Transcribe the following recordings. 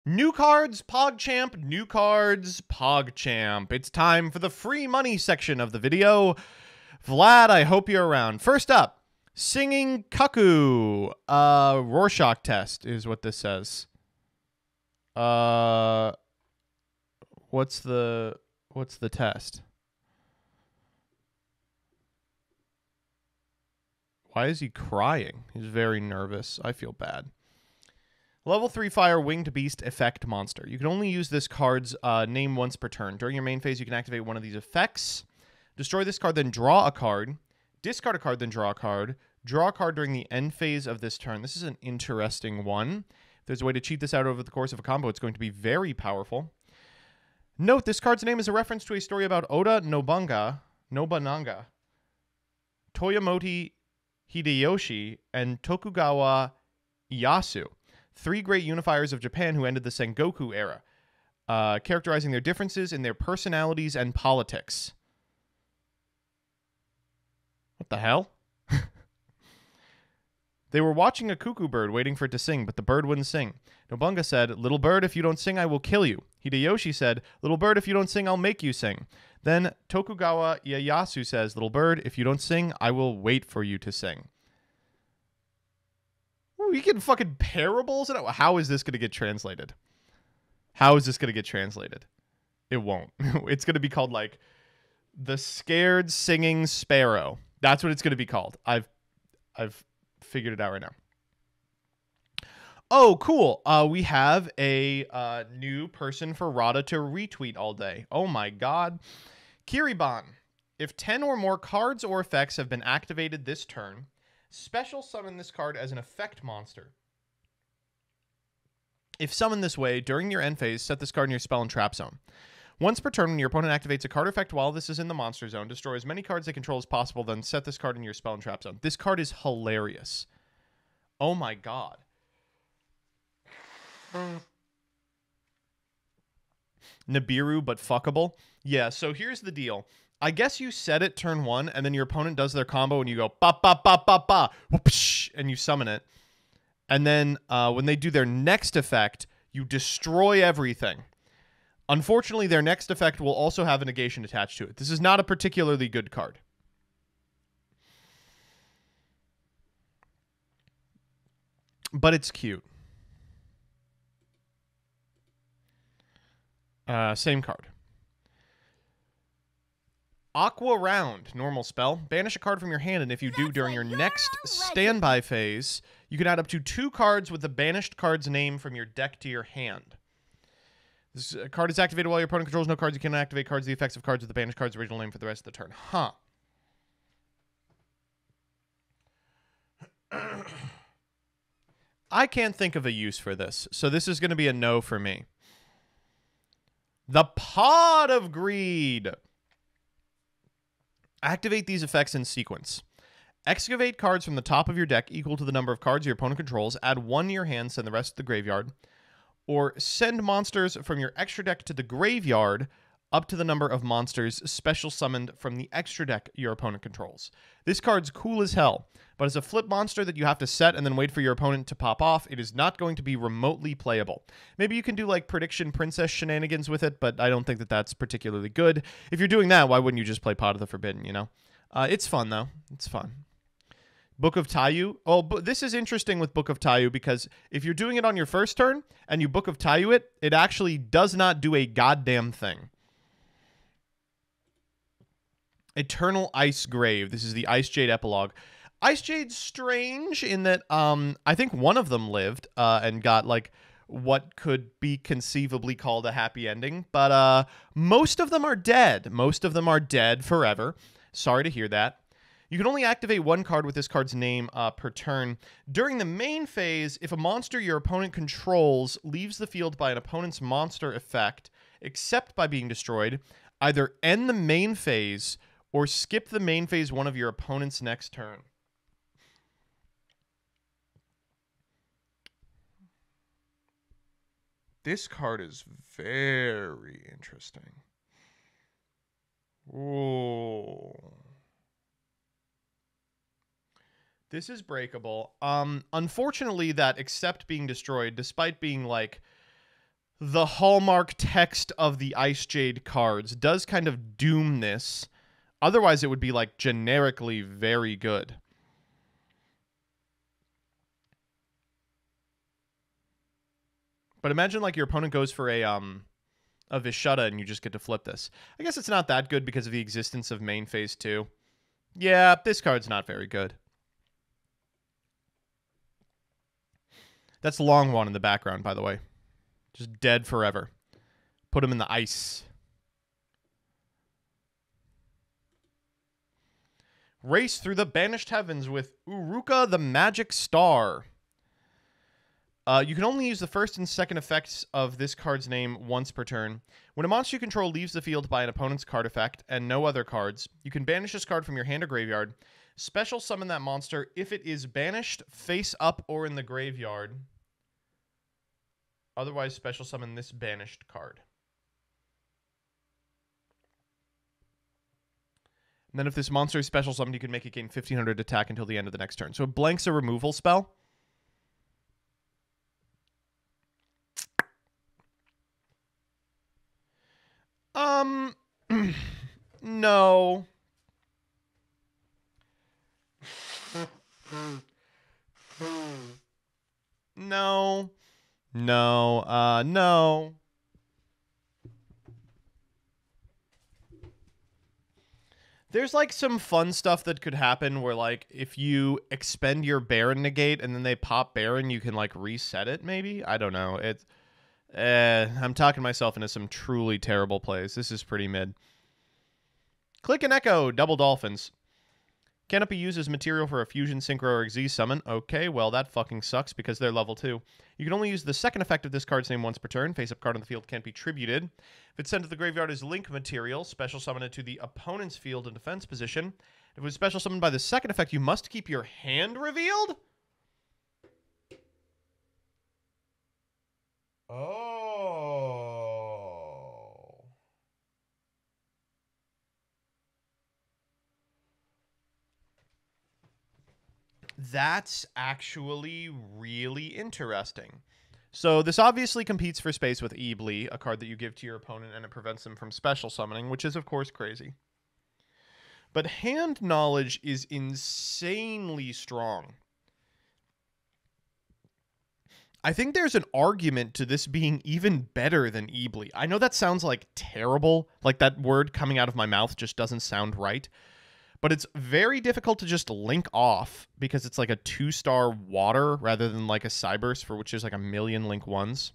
New cards, PogChamp, new cards, PogChamp. It's time for the free money section of the video. Vlad, I hope you're around. First up, singing Kaku. Rorschach test is what this says. What's the test? Why is he crying? He's very nervous. I feel bad. Level 3 Fire Winged Beast Effect Monster. You can only use this card's name once per turn. During your main phase, you can activate one of these effects. Destroy this card, then draw a card. Discard a card, then draw a card. Draw a card during the end phase of this turn. This is an interesting one. If there's a way to cheat this out over the course of a combo, it's going to be very powerful. Note, this card's name is a reference to a story about Oda Nobunaga, Toyotomi Hideyoshi, and Tokugawa Ieyasu. 3 great unifiers of Japan who ended the Sengoku era, characterizing their differences in their personalities and politics. What the hell? They were watching a cuckoo bird waiting for it to sing, but the bird wouldn't sing. Nobunaga said, "Little bird, if you don't sing, I will kill you." Hideyoshi said, "Little bird, if you don't sing, I'll make you sing." Then Tokugawa Ieyasu says, "Little bird, if you don't sing, I will wait for you to sing." We get fucking parables? How is this going to get translated? How is this going to get translated? It won't. It's going to be called, like, the Scared Singing Sparrow. That's what it's going to be called. I've figured it out right now. Oh, cool. We have a new person for Rada to retweet all day. Oh, my God. Kiribon. If 10 or more cards or effects have been activated this turn, special summon this card as an effect monster. If summoned this way, during your end phase, set this card in your spell and trap zone. Once per turn, when your opponent activates a card effect while this is in the monster zone, destroy as many cards they control as possible, then set this card in your spell and trap zone. This card is hilarious. Oh my god. Nibiru, but fuckable. Yeah, so here's the deal. I guess you set it turn 1, and then your opponent does their combo, and you go ba ba ba ba ba, whoopsh, and you summon it. And then when they do their next effect, you destroy everything. Unfortunately, their next effect will also have a negation attached to it. This is not a particularly good card. But it's cute. Same card. Aqua Round, normal spell. Banish a card from your hand, and if you do during your next standby phase, you can add up to 2 cards with the banished card's name from your deck to your hand. This card is activated while your opponent controls no cards. You can activate cards, the effects of cards with the banished card's original name for the rest of the turn. Huh. I can't think of a use for this, so this is going to be a no for me. The Pod of Greed. Activate these effects in sequence. Excavate cards from the top of your deck equal to the number of cards your opponent controls. Add 1 to your hand, send the rest to the graveyard. Or send monsters from your extra deck to the graveyard up to the number of monsters special summoned from the extra deck your opponent controls. This card's cool as hell, but as a flip monster that you have to set and then wait for your opponent to pop off, it is not going to be remotely playable. Maybe you can do like Prediction Princess shenanigans with it, but I don't think that that's particularly good. If you're doing that, why wouldn't you just play Pot of the Forbidden, you know? It's fun, though. It's fun. Book of Tayu. Oh, but this is interesting with Book of Tayu because if you're doing it on your first turn and you Book of Tayu it, it actually does not do a goddamn thing. Eternal Ice Grave. This is the Ice Jade epilogue. Ice Jade's strange in that I think one of them lived and got like what could be conceivably called a happy ending, but most of them are dead. Most of them are dead forever. Sorry to hear that. You can only activate 1 card with this card's name per turn. During the main phase, if a monster your opponent controls leaves the field by an opponent's monster effect, except by being destroyed, either end the main phase or skip the main phase one of your opponent's next turn. This card is very interesting. Ooh. This is breakable. Unfortunately, that except being destroyed, despite being like the hallmark text of the Ice Jade cards does kind of doom this. Otherwise, it would be like generically very good. But imagine like your opponent goes for a Vishuddha and you just get to flip this. I guess it's not that good because of the existence of main phase 2. Yeah, this card's not very good. That's Longwan in the background, by the way. Just dead forever. Put him in the ice. Race through the banished heavens with Uruka the Magic Star. You can only use the first and second effects of this card's name once per turn. When a monster you control leaves the field by an opponent's card effect and no other cards, you can banish this card from your hand or graveyard. Special summon that monster if it is banished, face up, or in the graveyard. Otherwise, special summon this banished card. And then if this monster is special summoned, you can make it gain 1500 attack until the end of the next turn. So it blanks a removal spell. No. No. No. There's like some fun stuff that could happen where like if you expend your Baron negate and then they pop Baron, you can like reset it maybe? I don't know. I'm talking myself into some truly terrible plays. This is pretty mid. Click and Echo, double Dolphins. Canopy uses material for a Fusion, Synchro, or Xyz summon. Okay, well, that fucking sucks because they're level 2. You can only use the second effect of this card's name once per turn. Face-up card on the field can't be tributed. If it's sent to the graveyard as Link material, special summon it to the opponent's field in defense position. If it was special summoned by the second effect, you must keep your hand revealed? Oh. That's actually really interesting. So this obviously competes for space with Eebly, a card that you give to your opponent and it prevents them from special summoning, which is of course crazy. But hand knowledge is insanely strong. I think there's an argument to this being even better than Eebly. I know that sounds like terrible, like that word coming out of my mouth just doesn't sound right. But it's very difficult to just link off because it's like a 2-star water rather than like a Cyberse for which there's like a million link 1s.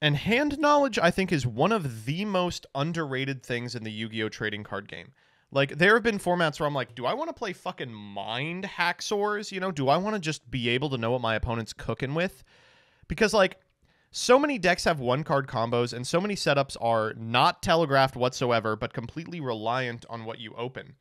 And hand knowledge, I think, is one of the most underrated things in the Yu-Gi-Oh! Trading card game. Like, there have been formats where I'm like, do I want to play fucking Mind Hacksaws? You know, do I want to just be able to know what my opponent's cooking with? Because, like, so many decks have one-card combos, and so many setups are not telegraphed whatsoever, but completely reliant on what you open.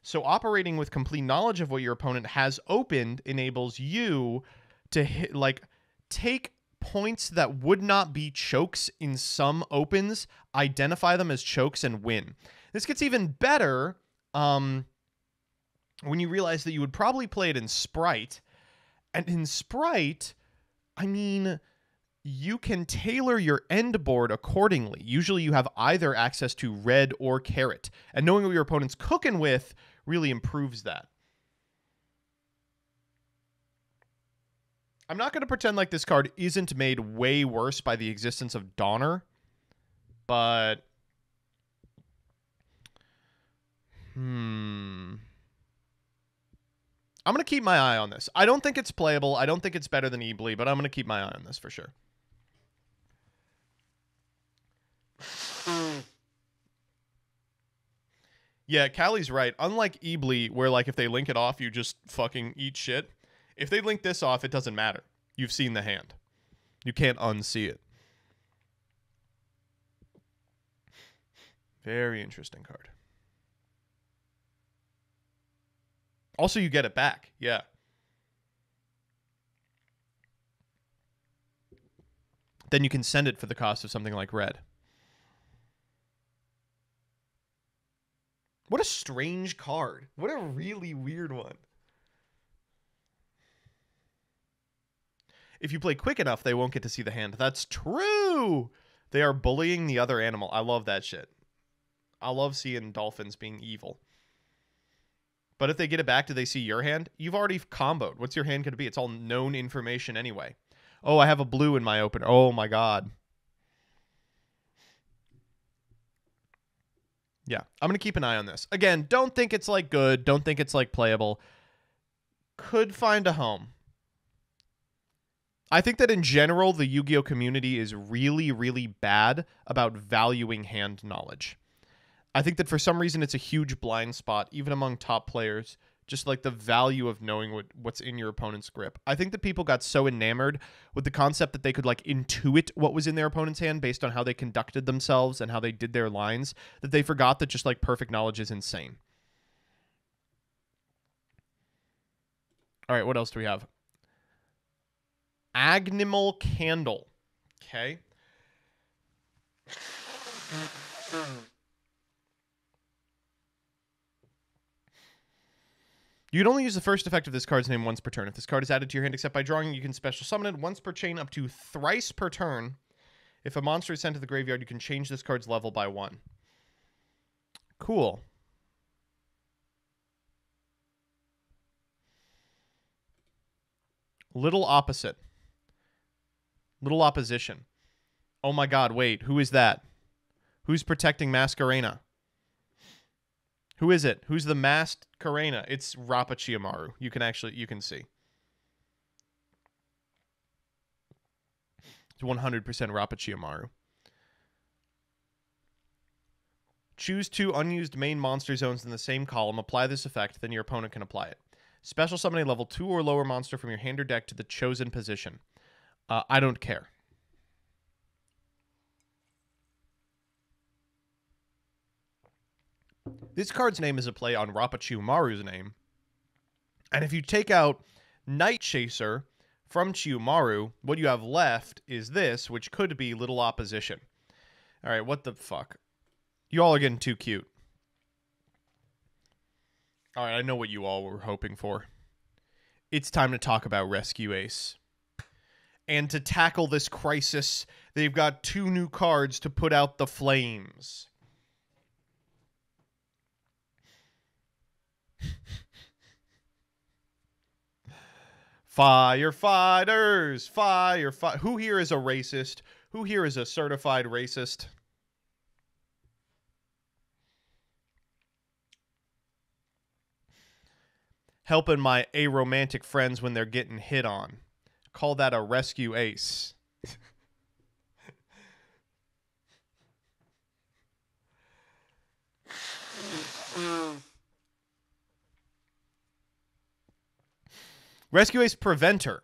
So operating with complete knowledge of what your opponent has opened enables you to hit, like, take points that would not be chokes in some opens, identify them as chokes, and win. This gets even better when you realize that you would probably play it in Sprite. And in Sprite, I mean, you can tailor your end board accordingly. Usually you have either access to red or carrot. And knowing what your opponent's cooking with really improves that. I'm not going to pretend like this card isn't made way worse by the existence of Donner. But I'm going to keep my eye on this. I don't think it's playable. I don't think it's better than Eebly, but I'm going to keep my eye on this for sure. Yeah, Callie's right. Unlike Eebly, where like if they link it off, you just fucking eat shit. If they link this off, it doesn't matter. You've seen the hand. You can't unsee it. Very interesting card. Also, you get it back. Yeah. Then you can send it for the cost of something like red. What a strange card. What a really weird one. If you play quick enough, they won't get to see the hand. That's true. They are bullying the other animal. I love that shit. I love seeing dolphins being evil. But if they get it back, do they see your hand? You've already comboed. What's your hand going to be? It's all known information anyway. Oh, I have a blue in my opener. Oh, my God. Yeah, I'm going to keep an eye on this. Again, don't think it's, like, good. Don't think it's, like, playable. Could find a home. I think that in general, the Yu-Gi-Oh! Community is really, really bad about valuing hand knowledge. I think that for some reason it's a huge blind spot, even among top players, just like the value of knowing what's in your opponent's grip. I think that people got so enamored with the concept that they could like intuit what was in their opponent's hand based on how they conducted themselves and how they did their lines, that they forgot that just like perfect knowledge is insane. All right, what else do we have? Agnimal Candle. Okay. You can only use the first effect of this card's name once per turn. If this card is added to your hand except by drawing, you can special summon it once per chain up to thrice per turn. If a monster is sent to the graveyard, you can change this card's level by 1. Cool. Little opposite. Little opposition. Oh my God, wait. Who is that? Who's protecting Masquerena? Who is it? Who's the masked Karena? It's Rapachiamaru. You can see. It's 100% Rapachiamaru. Choose 2 unused main monster zones in the same column. Apply this effect, then your opponent can apply it. Special summon a level 2 or lower monster from your hand or deck to the chosen position. I don't care. This card's name is a play on Rapachiamaru's name. And if you take out Night Chaser from Chiyomaru, what you have left is this, which could be Little Opposition. All right, what the fuck? You all are getting too cute. All right, I know what you all were hoping for. It's time to talk about Rescue Ace. And to tackle this crisis, they've got 2 new cards to put out the flames. Firefighters! Who here is a racist? Who here is a certified racist? Helping my aromantic friends when they're getting hit on. Call that a rescue ace. Rescue Ace Preventer.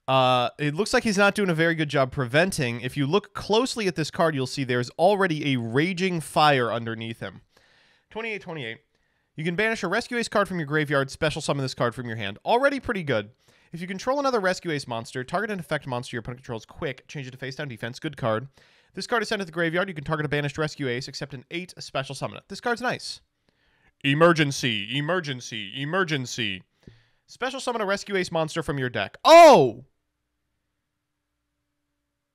It looks like he's not doing a very good job preventing. If you look closely at this card, you'll see there's already a raging fire underneath him. 2828. You can banish a Rescue Ace card from your graveyard, special summon this card from your hand. Already pretty good. If you control another Rescue Ace monster, target an effect monster your opponent controls quick, change it to face down defense. Good card. This card is sent to the graveyard. You can target a banished Rescue Ace, except an 8, special summon it. This card's nice. Emergency, emergency, emergency. Special summon a Rescue Ace monster from your deck. Oh!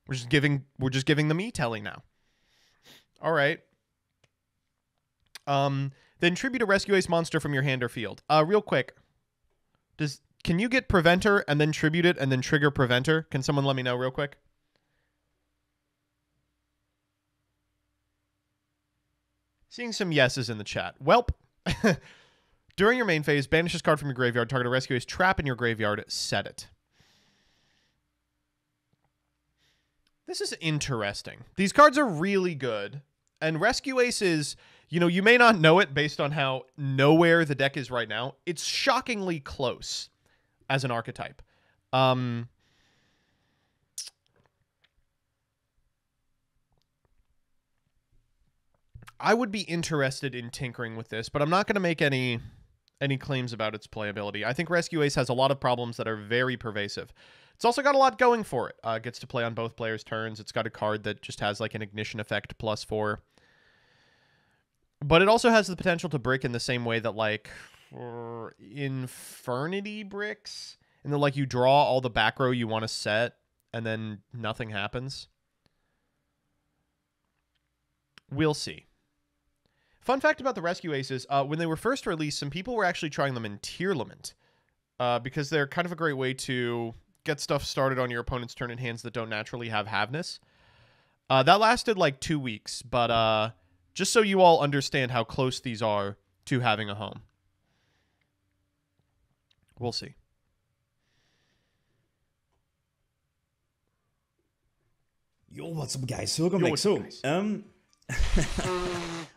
We're just giving the me telling now. All right. Then tribute a Rescue Ace monster from your hand or field. Real quick. Can you get Preventer and then tribute it and then trigger Preventer? Can someone let me know real quick? Seeing some yeses in the chat. Welp. During your main phase, banish this card from your graveyard, target a Rescue Ace trap in your graveyard, set it. This is interesting. These cards are really good. And Rescue Ace is, you may not know it based on how nowhere the deck is right now. It's shockingly close as an archetype. I would be interested in tinkering with this, but I'm not going to make any claims about its playability. I think Rescue Ace has a lot of problems that are very pervasive. It's also got a lot going for it. It gets to play on both players' turns. It's got a card that just has like an ignition effect +4. But it also has the potential to brick in the same way that like Infernity bricks. and then like you draw all the back row you want to set, and then nothing happens. We'll see. Fun fact about the Rescue Aces, when they were first released, some people were actually trying them in Tierlament, because they're kind of a great way to get stuff started on your opponent's turn in hands that don't naturally have Havness. That lasted like 2 weeks, but just so you all understand how close these are to having a home. We'll see. Yo, what's up, guys? Welcome back. So,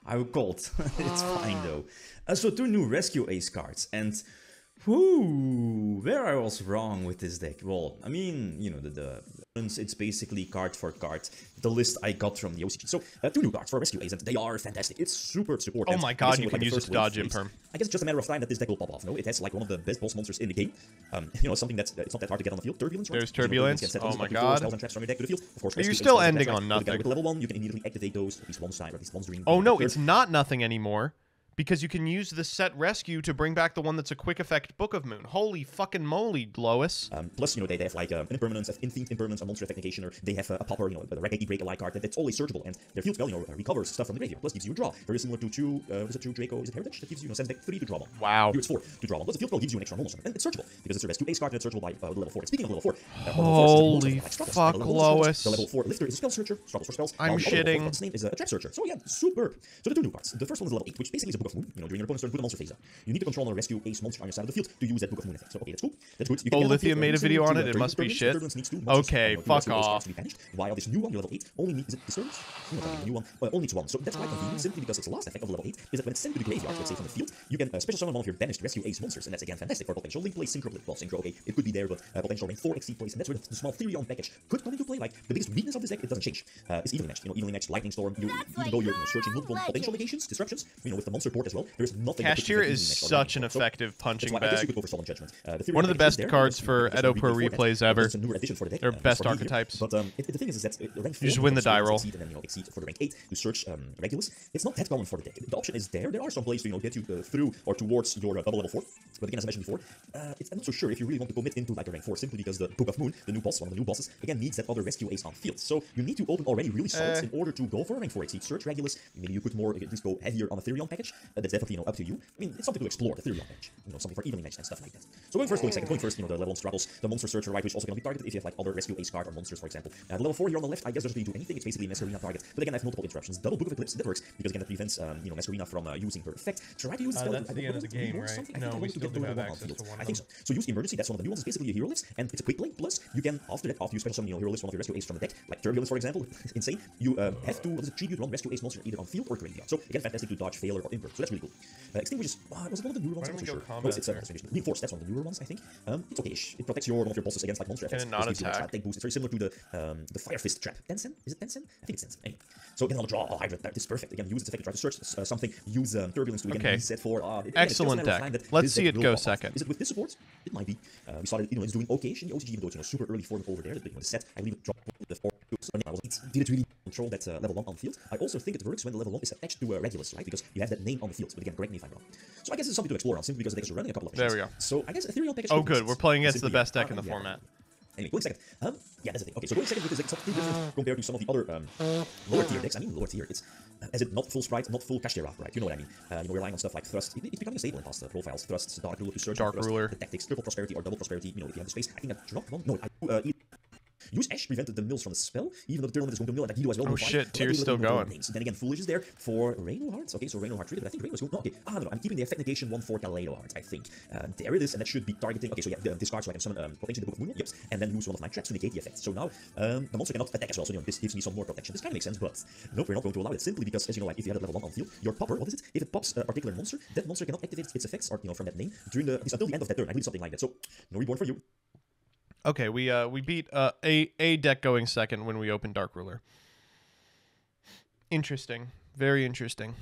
I called. It's fine though. So 2 new Rescue Ace cards, and where I was wrong with this deck. Well, I mean, you know, it's basically card for card. The list I got from the OCG. So 2 new cards for Rescue Ace, and they are fantastic. It's super support. Oh my god, you can use it to dodge Imperm. I guess it's just a matter of time that this deck will pop off. No, it has like one of the best boss monsters in the game. You know, something that's it's not that hard to get on the field. Turbulence. Right? There's Turbulence. You know, oh my god. Of course, you're still ending on nothing. With level 1, you can immediately activate those at least one side, or at least once during. Oh no, it's not nothing anymore. Because you can use the set Rescue to bring back the one that's a quick effect Book of Moon. Holy fucking moly, Lois. Plus, you know, they have like an impermanence, infinite impermanence, a monster effect negation, or they have a popper, you know, a Raggedy Break alike card that's always searchable, and their field spell, you know, recovers stuff from the graveyard, plus gives you a draw. Very similar to is it 2 Draco, is it Heritage? That gives you, sends back 3 to draw 1. Wow. Here it's 4 to draw 1. Plus the field spell gives you an extra normal summon, and it's searchable, because it's a Rescue Ace card, and it's searchable by level 4. And speaking of level 4, holy fuck, Lois. The level 4 Lifter is a spell searcher, struggles for spells. I'm shitting. Its name is a trap searcher. So yeah, superb. So the 2 new cards. The first one is level 8, which basically is a Book of Moon. You know, during your opponent's turn, put a monster phase up. You need to control a Rescue Ace monster on your side of the field to use that Book of Moon effect. So okay, that's cool. That's good. Oh, Lithium made a video on it. It must be shit. Okay, fuck off. While this new one, your level 8, only needs, is it Disturbance? No, the new one only needs 1. So that's quite convenient, simply because its the last effect of level 8 is that when it's sent to the graveyard, let's say from the field, you can special summon one of your banished Rescue Ace monsters, and that's again fantastic for potential link play, synchro play. Well, synchro, okay, it could be there, but potential rank 4 XC plays, and that's where the small Therion package could come into play. Like the biggest weakness of this deck, it doesn't change. It's evenly matched. You know, evenly matched Lightning Storm. Even though you're searching multiple potential negations, disruptions, you know, with the monster port as well, there's nothing. Cashier is such an effective punching bag. One of the best cards for Edo Pro replays ever. They're best archetypes. But the thing is that rank 4, you just win the die roll. And then, you know, exceed for the rank 8 to search Regulus. It's not that common for the deck. The option is there. There are some plays to, you know, get you through or towards your double level 4. But again, as I mentioned before, I'm not so sure if you really want to commit into like a rank 4, simply because the Book of Moon, the new boss, one of the new bosses, again needs that other Rescue Ace on field. So you need to open already really solids in order to go for a rank 4 exceed. Search Regulus. Maybe you could at least go heavier on the Therion package. That's definitely, you know, up to you. I mean, it's something to explore, the Therion package. You know, something for evenly matched and stuff like that. So going second. Going first, you know, the level 1 struggles, the monster searcher, right, which is also going to be targeted if you have like other Rescue Ace card or monsters, for example. The level 4 here on the left, I guess doesn't really do anything. It's basically Masquerina target. But again, I have multiple interruptions. Double Book of Eclipse, that works because again, that prevents you know, Masquerina from using her effect. Try to use the that's the end of the game, right? No, we still do have access to one. I think so. So use Emergency. That's one of the new ones. It's basically a hero list, and it's a quick play. Plus, you can after you special summon, you know, hero list one of your Rescue Ace from the deck, like Turbulence, for example. Insane. You have to tribute one Rescue Ace monster either on field or graveyard. So again, fantastic to dodge, failure, or imperm. So that's really cool. Extinguishes. Was it one of the newer ones? I'm not sure. No, it's Reinforced. That's one of the newer ones, I think. It's okay-ish. It protects one of your bosses against like monster effects. Can it not attack? Take boost. It's very similar to the Fire Fist trap. Densen? Is it Densen? I think it's Densen. Anyway. So again, on the draw, Hydra, this is perfect. Again, use its effect to try to search something. Use Turbulence to again reset for. Excellent deck. Let's see it go second. Is it with this support? It might be. We saw that, you know, it's doing okay in the OCG, even though it's, you know, super early for them over there. The set, I believe it dropped the 4. Did it really control that level 1 on field? I also think it works when the level 1 is attached to a Regulus, right? Because you have that name on the field. But again, correct me if I'm wrong. So I guess it's something to explore on, simply because the decks are running a couple of missions. There we go. So I guess Ethereal package. Oh, good. We're playing against the best deck in the format. Anyway, going second. Yeah, that's the thing. Okay, so going second with this deck is something different compared to some of the other lower tier decks. I mean, lower tier. It's as it not full sprite, not full Kashtira, right? You know what I mean? You know, relying on stuff like Thrust. It's becoming a staple in past profiles. Thrusts, Dark Ruler to search. Dark Ruler. The tactics, triple prosperity or double prosperity. You know, if you have the space. I think I dropped one. No, I use Ash prevented the mills from the spell, even though the tournament is going to mill and Guido as well. Oh shit, Tier's still going. Then again, Foolish is there for Rainbow Hearts. Okay, so Rainbow Heart triggered, but I think Rainbow is going. No, okay, I don't know. I'm keeping the effect negation 1 for Kaleido Hearts, I think. There it is, and that should be targeting. Okay, so yeah, discard so I can summon potentially the Book of Moon, yep, and then use one of my traps to negate the effect. So now the monster cannot attack as well. So you know, this gives me some more protection. This kind of makes sense, but nope, we're not going to allow it simply because, as you know, like if you have a level 1 on field, your popper, what is it? If it pops a particular monster, that monster cannot activate its effects or, you know, from that name during until the end of that turn. I believe something like that. So no reborn for you. Okay, we beat a deck going second when we opened Dark Ruler. Interesting. Very interesting.